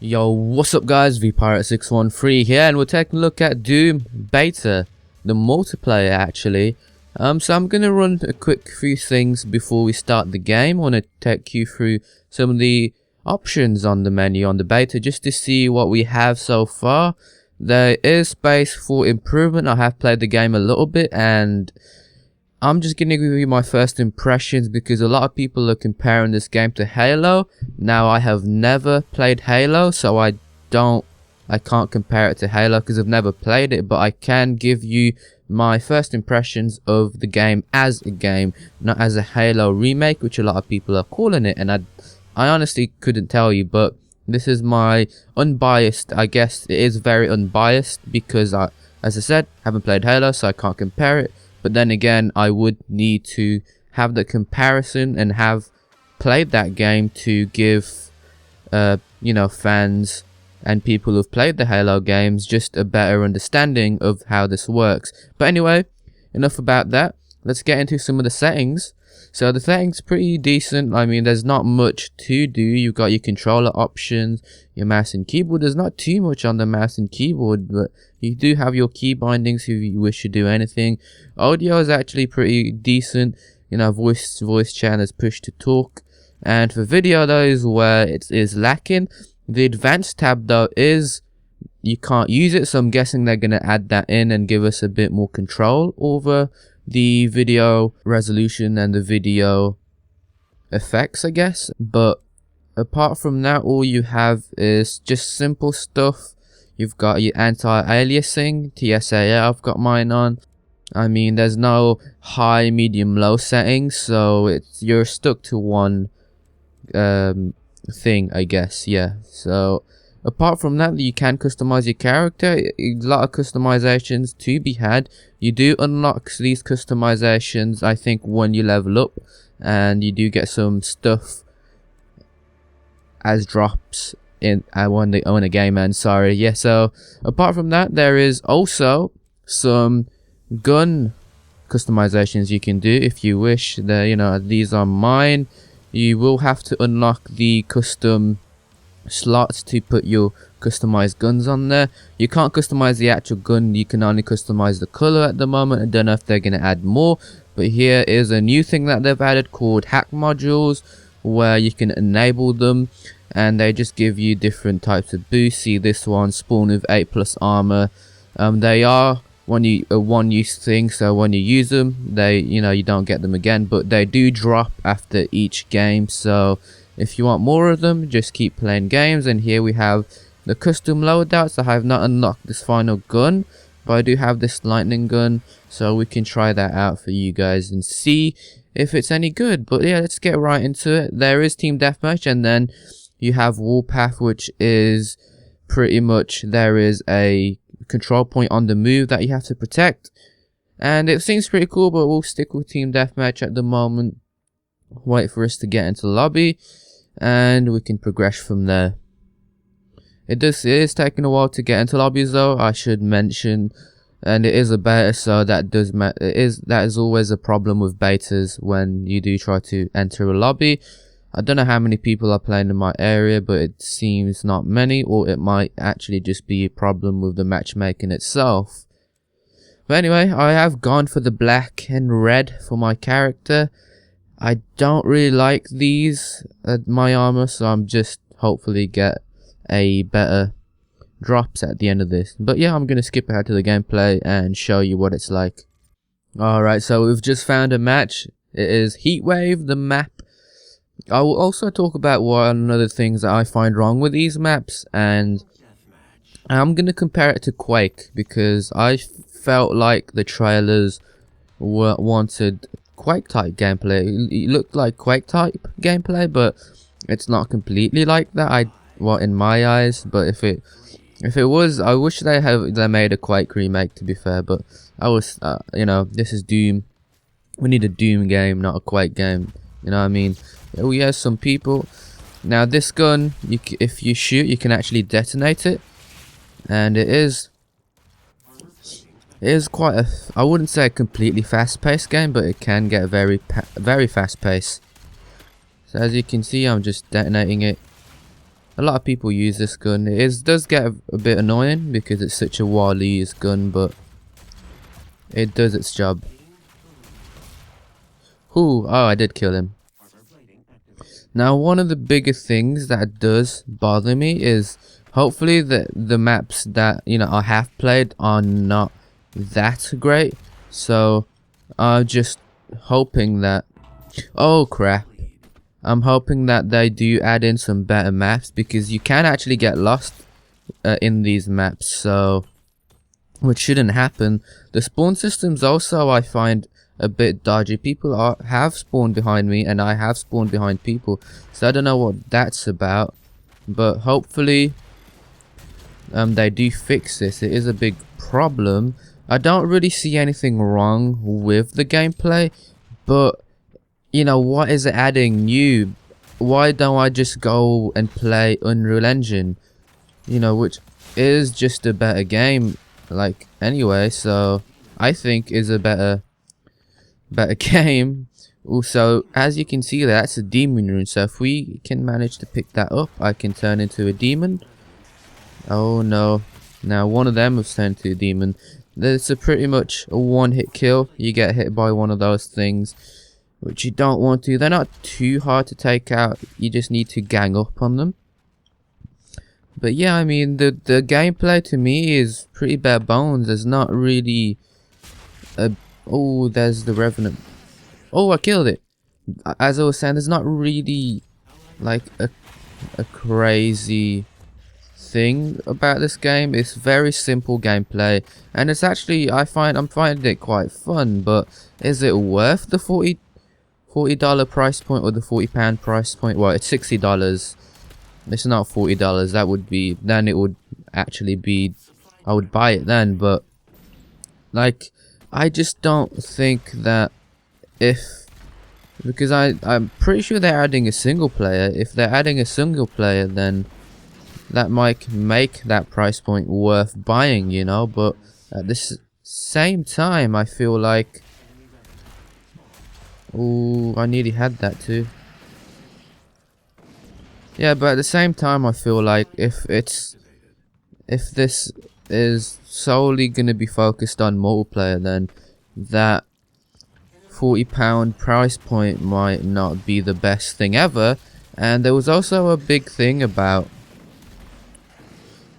Yo, what's up guys, VPirate613 here, and we're taking a look at Doom Beta, the multiplayer actually. So I'm going to run a quick few things before we start the game. I want to take you through some of the options on the menu on the beta just to see what we have so far. There is space for improvement. I have played the game a little bit and I'm just going to give you my first impressions because a lot of people are comparing this game to Halo. Now I have never played Halo, so I can't compare it to Halo because I've never played it, but I can give you my first impressions of the game as a game, not as a Halo remake, which a lot of people are calling it, and I honestly couldn't tell you, but this is my unbiased, I guess it is very unbiased because as I said, haven't played Halo, so I can't compare it. But then again, I would need to have the comparison and have played that game to give, fans and people who've played the Halo games just a better understanding of how this works. But anyway, enough about that. Let's get into some of the settings. So the settings pretty decent. I mean, there's not much to do. You've got your controller options, your mouse and keyboard. There's not too much on the mouse and keyboard, but you do have your key bindings if you wish to do anything. Audio is actually pretty decent. You know, voice channel push to talk. And for video, though, is where it is lacking. The advanced tab, though, is you can't use it, so I'm guessing they're going to add that in and give us a bit more control over the video resolution and the video effects, I guess. But apart from that, all you have is just simple stuff. You've got your anti-aliasing, TSA, I've got mine on. I mean, there's no high, medium, low settings, so you're stuck to one thing, I guess. Yeah, so apart from that, you can customize your character. A lot of customizations to be had. You do unlock these customizations, I think, when you level up, and you do get some stuff as drops in when they own a game. And sorry, yeah. So apart from that, there is also some gun customizations you can do if you wish. These are mine. You will have to unlock the custom slots to put your customized guns on there. You can't customize the actual gun, you can only customize the color at the moment. I don't know if they're going to add more, but here is a new thing that they've added called hack modules, where you can enable them and they just give you different types of boosts. See this one, spawn with 8+ armor. They are a one-use thing, so when you use them, you don't get them again, but they do drop after each game. So if you want more of them, just keep playing games. And here we have the custom loadouts. I have not unlocked this final gun, but I do have this lightning gun, so we can try that out for you guys and see if it's any good. But yeah, let's get right into it. There is team deathmatch, and then you have warpath, which is pretty much there is a control point on the move that you have to protect, and it seems pretty cool, but we'll stick with team deathmatch at the moment. Wait for us to get into the lobby and we can progress from there. It is taking a while to get into lobbies, though, I should mention, and it is a beta, so that is always a problem with betas when you do try to enter a lobby. I don't know how many people are playing in my area, but it seems not many, or it might actually just be a problem with the matchmaking itself. But anyway, I have gone for the black and red for my character. I don't really like these my armor, so I'm just hopefully get a better drops at the end of this. But yeah, I'm gonna skip ahead to the gameplay and show you what it's like. Alright, so we've just found a match. It is Heatwave, the map. I will also talk about one of the things that I find wrong with these maps, and I'm gonna compare it to Quake because I felt like the trailers wanted Quake type gameplay. It looked like Quake type gameplay, but it's not completely like that. In my eyes. But if it was, I wish they made a Quake remake, to be fair. But this is Doom. We need a Doom game, not a Quake game. You know what I mean? We have some people. Now this gun, if you shoot, you can actually detonate it, and it is quite a, I wouldn't say a completely fast-paced game, but it can get very fast-paced. So as you can see, I'm just detonating it. A lot of people use this gun. Does get a bit annoying because it's such a widely used gun, but it does its job. Ooh, oh, I did kill him. Now, one of the biggest things that does bother me is hopefully the maps that, you know, I have played are not that great. So I'm just hoping that, oh crap, I'm hoping that they do add in some better maps, because you can actually get lost in these maps, so which shouldn't happen. The spawn systems also, I find, a bit dodgy. People have spawned behind me, and I have spawned behind people, so I don't know what that's about, but hopefully they do fix this. It is a big problem. I don't really see anything wrong with the gameplay, but you know, what is it adding new? Why don't I just go and play Unreal Engine, you know, which is just a better game, like, anyway, so I think is a better game. Also, as you can see, that's a demon rune, so if we can manage to pick that up, I can turn into a demon. Oh no, now one of them has turned into a demon. It's a pretty much a one-hit kill. You get hit by one of those things, which you don't want to. They're not too hard to take out, you just need to gang up on them. But yeah, I mean, the gameplay to me is pretty bare bones. There's not really a... Oh, there's the Revenant. Oh, I killed it. As I was saying, there's not really like a crazy thing about this game. It's very simple gameplay, and it's actually, I'm finding it quite fun. But is it worth the $40 price point or the £40 price point? Well, it's $60. It's not $40. That would be, then it would actually be, I would buy it then. But like, I just don't think that because I'm pretty sure they're adding a single player. If they're adding a single player, then that might make that price point worth buying, you know. But at the same time, I feel like, oh, I nearly had that too. Yeah, but at the same time, I feel like if this is solely going to be focused on multiplayer, then that £40 price point might not be the best thing ever. And there was also a big thing about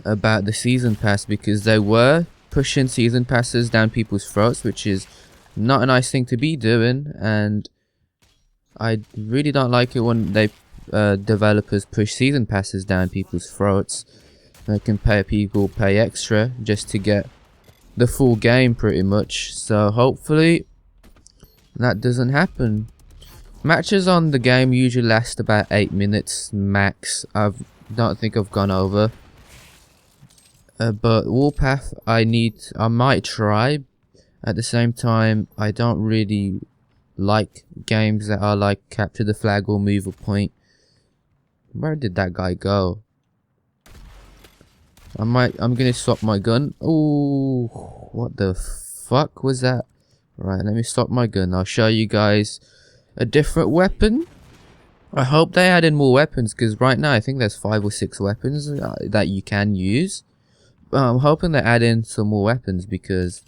the season pass, because they were pushing season passes down people's throats, which is not a nice thing to be doing, and I really don't like it when they developers push season passes down people's throats. They can people pay extra just to get the full game, pretty much. So hopefully that doesn't happen. Matches on the game usually last about 8 minutes max. I don't think I've gone over. But Warpath, I might try. At the same time, I don't really like games that are like capture the flag or move a point. Where did that guy go? I'm gonna swap my gun. Oh, what the fuck was that? Right, let me swap my gun. I'll show you guys a different weapon. I hope they add in more weapons, because right now I think there's 5 or 6 weapons that you can use. I'm hoping they add in some more weapons, because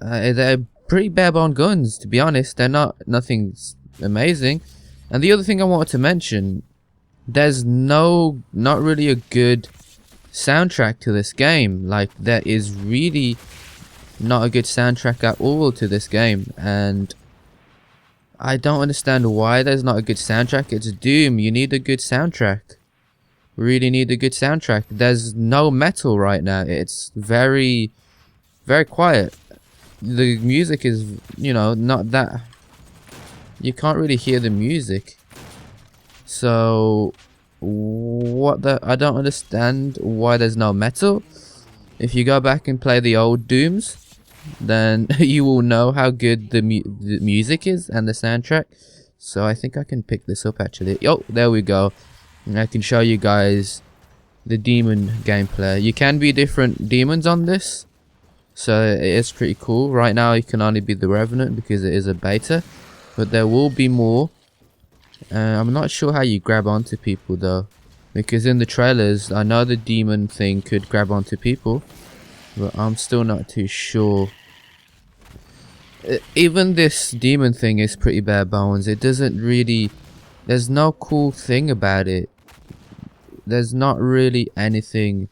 they're pretty bare-bone guns, to be honest. They're nothing amazing. And the other thing I wanted to mention, there's not really a good soundtrack to this game. Like, there is really not a good soundtrack at all to this game, and I don't understand why there's not a good soundtrack. It's Doom. You need a good soundtrack. Really need a good soundtrack. There's no metal right now. It's very, very quiet. The music is, you know, not that. You can't really hear the music. So, I don't understand why there's no metal. If you go back and play the old Dooms, then you will know how good the music is and the soundtrack. So I think I can pick this up actually. Oh, there we go. And I can show you guys the demon gameplay. You can be different demons on this, so it is pretty cool. Right now you can only be the Revenant because it is a beta, but there will be more. I'm not sure how you grab onto people though. because in the trailers I know the demon thing could grab onto people, but I'm still not too sure. Even this demon thing is pretty bare bones. It doesn't really, there's no cool thing about it. There's not really anything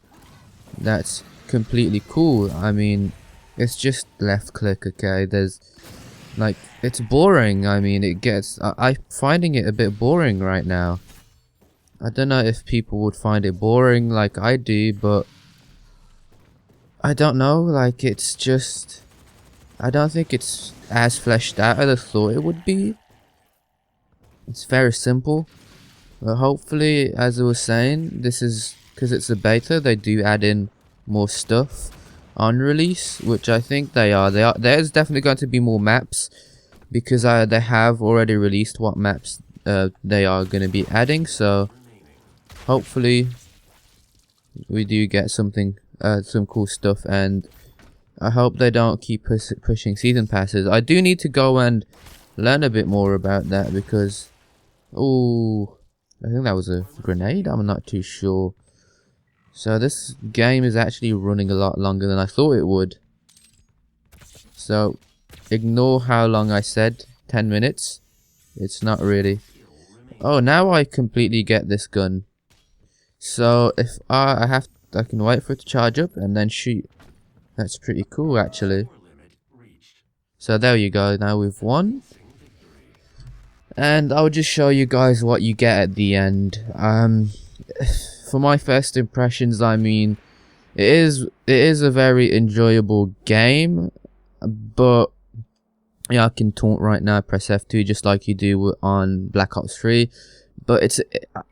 that's completely cool. I mean, it's just left click, okay? There's like, it's boring. I mean, it gets, I'm finding it a bit boring right now. I don't know if people would find it boring like I do, but I don't know, like, it's just, I don't think it's as fleshed out as I thought it would be. It's very simple, but hopefully, as I was saying, this is, because it's a beta, they do add in more stuff on release, which I think they are. There's definitely going to be more maps, because they have already released what maps they are going to be adding, so hopefully we do get something, some cool stuff, and I hope they don't keep pushing season passes. I do need to go and learn a bit more about that, because, oh, I think that was a grenade, I'm not too sure. So this game is actually running a lot longer than I thought it would. So ignore how long I said, 10 minutes. It's not really. Oh, now I completely get this gun. So if I can wait for it to charge up and then shoot. That's pretty cool, actually. So there you go, now we've won. And I'll just show you guys what you get at the end. For my first impressions, I mean, it is a very enjoyable game, but yeah, I can taunt right now, press F2 just like you do on Black Ops 3. But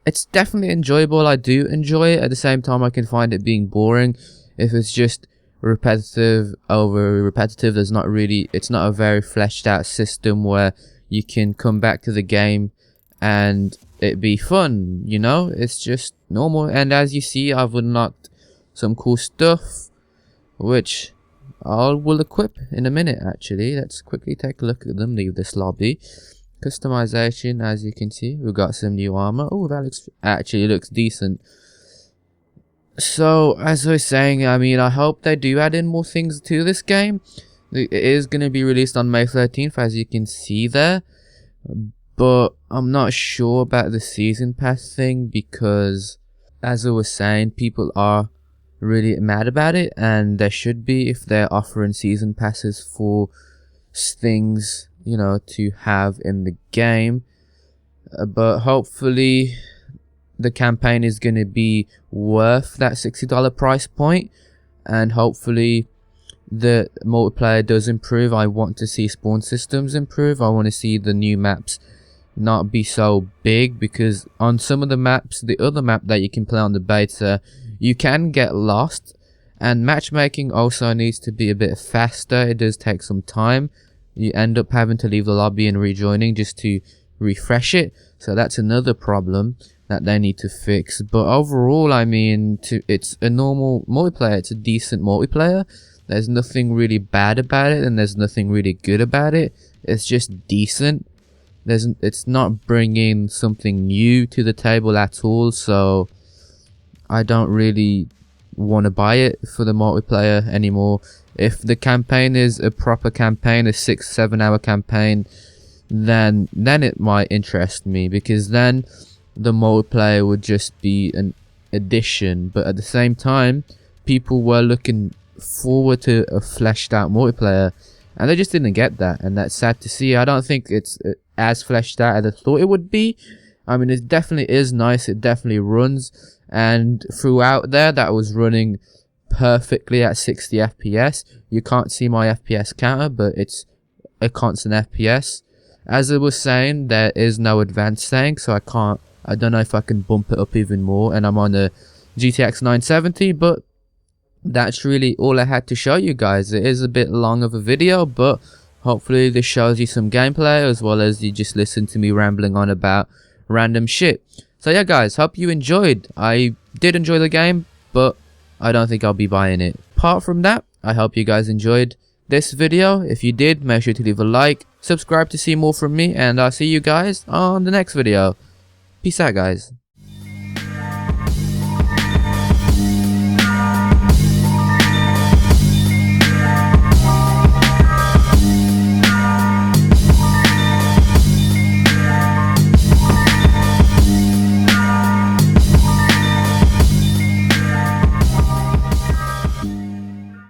it's definitely enjoyable. I do enjoy it. At the same time, I can find it being boring if it's just repetitive over repetitive. There's not really, it's not a very fleshed out system where you can come back to the game and it be fun, you know. It's just normal. And as you see, I've unlocked some cool stuff, which I will equip in a minute. Actually, let's quickly take a look at them. Leave this lobby. Customization, as you can see, we've got some new armor. Oh, that actually looks decent. So, as I was saying, I mean, I hope they do add in more things to this game. It is going to be released on May 13th, as you can see there. But I'm not sure about the season pass thing, because, as I was saying, people are really mad about it, and they should be if they're offering season passes for things, you know, to have in the game. But hopefully the campaign is going to be worth that $60 price point, and hopefully the multiplayer does improve. I want to see spawn systems improve. I want to see the new maps not be so big, because on some of the maps, the other map that you can play on the beta, you can get lost, and matchmaking also needs to be a bit faster. It does take some time. You end up having to leave the lobby and rejoining just to refresh it, so that's another problem that they need to fix. But overall, I mean, it's a normal multiplayer. It's a decent multiplayer. There's nothing really bad about it, and there's nothing really good about it. It's just decent. It's not bringing something new to the table at all, so I don't really want to buy it for the multiplayer anymore. If the campaign is a proper campaign, a 6-7 hour campaign, then it might interest me, because then the multiplayer would just be an addition. But at the same time, people were looking forward to a fleshed out multiplayer, and they just didn't get that, and that's sad to see. I don't think it's as fleshed out as I thought it would be. I mean, it definitely is nice, it definitely runs, and throughout there that was running perfectly at 60 FPS. You can't see my FPS counter, but it's a constant FPS. As I was saying, there is no advanced saying, so I don't know if I can bump it up even more, and I'm on a GTX 970, but that's really all I had to show you guys. It is a bit long of a video, but hopefully this shows you some gameplay, as well as you just listen to me rambling on about random shit. So yeah guys, hope you enjoyed. I did enjoy the game, but I don't think I'll be buying it. Apart from that, I hope you guys enjoyed this video. If you did, make sure to leave a like, subscribe to see more from me, and I'll see you guys on the next video. Peace out guys.